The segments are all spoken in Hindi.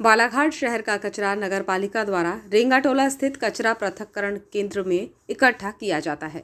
बालाघाट शहर का कचरा नगर पालिका द्वारा रेंगाटोला स्थित कचरा पृथक्करण केंद्र में इकट्ठा किया जाता है।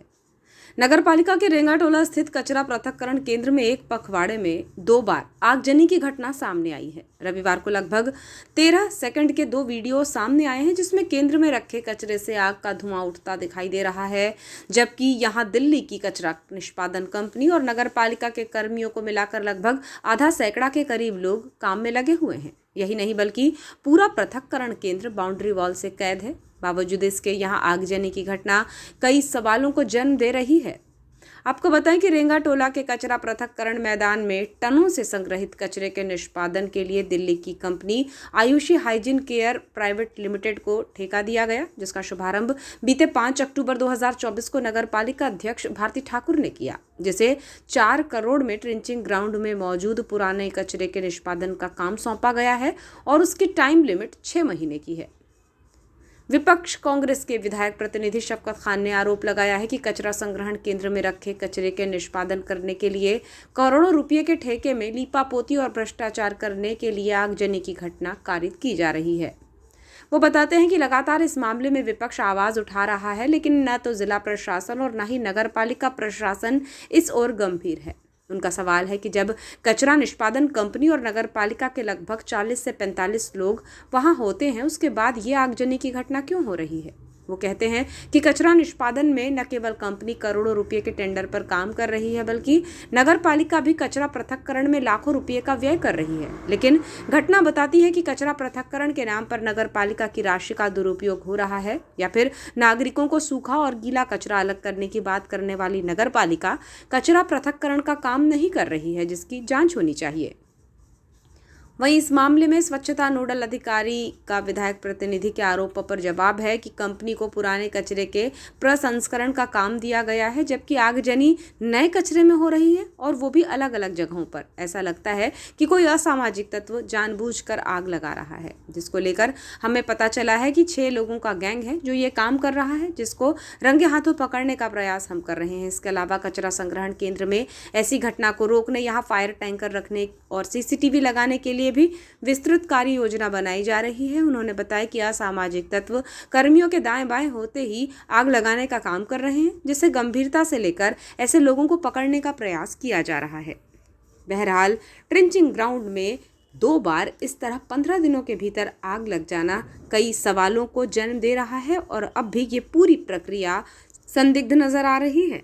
नगर पालिका के रेंगाटोला स्थित कचरा पृथक्करण केंद्र में एक पखवाड़े में 2 बार आगजनी की घटना सामने आई है। रविवार को लगभग 13 सेकंड के 2 वीडियो सामने आए हैं, जिसमें केंद्र में रखे कचरे से आग का धुआं उठता दिखाई दे रहा है, जबकि यहां दिल्ली की कचरा निष्पादन कंपनी और नगर पालिका के कर्मियों को मिलाकर लगभग आधा सैकड़ा के करीब लोग काम में लगे हुए हैं। यही नहीं बल्कि पूरा पृथक्करण केंद्र बाउंड्री वॉल से कैद है। बावजूद इसके यहां आगजनी की घटना कई सवालों को जन्म दे रही है। आपको बताएं कि रेंगाटोला के कचरा पृथक्करण मैदान में टनों से संग्रहित कचरे के निष्पादन के लिए दिल्ली की company Ayushi hygiene care private limited को ठेका दिया गया, जिसका शुभारंभ बीते 5 अक्टूबर 2024 को नगर पालिका अध्यक्ष भारती ठाकुर ने किया, जिसे 4 करोड़ में ट्रेंचिंग ग्राउंड में मौजूद पुराने कचरे के निष्पादन का काम सौंपा गया है और उसकी टाइम लिमिट 6 महीने की है। विपक्ष कांग्रेस के विधायक प्रतिनिधि शफकत खान ने आरोप लगाया है कि कचरा संग्रहण केंद्र में रखे कचरे के निष्पादन करने के लिए करोड़ों रुपये के ठेके में लीपापोती और भ्रष्टाचार करने के लिए आगजनी की घटना कारित की जा रही है। वो बताते हैं कि लगातार इस मामले में विपक्ष आवाज उठा रहा है, लेकिन न तो जिला प्रशासन और न ही नगर पालिका प्रशासन इस ओर गंभीर है। उनका सवाल है कि जब कचरा निष्पादन कंपनी और नगर पालिका के लगभग 40 से 45 लोग वहां होते हैं, उसके बाद ये आगजनी की घटना क्यों हो रही है। वो कहते हैं कि कचरा निष्पादन में न केवल कंपनी करोड़ों रुपए के टेंडर पर काम कर रही है, बल्कि नगर पालिका भी कचरा पृथक्करण में लाखों रुपए का व्यय कर रही है। लेकिन घटना बताती है कि कचरा पृथक्करण के नाम पर नगर पालिका की राशि का दुरुपयोग हो रहा है, या फिर नागरिकों को सूखा और गीला कचरा अलग करने की बात करने वाली नगर पालिका कचरा पृथक्करण का काम नहीं कर रही है, जिसकी जांच होनी चाहिए। वहीं इस मामले में स्वच्छता नोडल अधिकारी का विधायक प्रतिनिधि के आरोपों पर जवाब है कि कंपनी को पुराने कचरे के प्रसंस्करण का काम दिया गया है, जबकि आगजनी नए कचरे में हो रही है और वो भी अलग अलग जगहों पर। ऐसा लगता है कि कोई असामाजिक तत्व जानबूझकर आग लगा रहा है, जिसको लेकर हमें पता चला है कि 6 लोगों का गैंग है जो ये काम कर रहा है, जिसको रंगे हाथों पकड़ने का प्रयास हम कर रहे हैं। इसके अलावा कचरा संग्रहण केंद्र में ऐसी घटना को रोकने यहाँ फायर टैंकर रखने और CCTV लगाने के लिए भी विस्तृत कार्य योजना बनाई जा रही है। उन्होंने बताया कि असामाजिक तत्व कर्मियों के दाएं बाएं होते ही आग लगाने का काम कर रहे हैं, जिसे गंभीरता से लेकर ऐसे लोगों को पकड़ने का प्रयास किया जा रहा है। बहरहाल ट्रेंचिंग ग्राउंड में 2 बार इस तरह 15 दिनों के भीतर आग लग जाना कई सवालों को जन्म दे रहा है और अब भी ये पूरी प्रक्रिया संदिग्ध नजर आ रही है।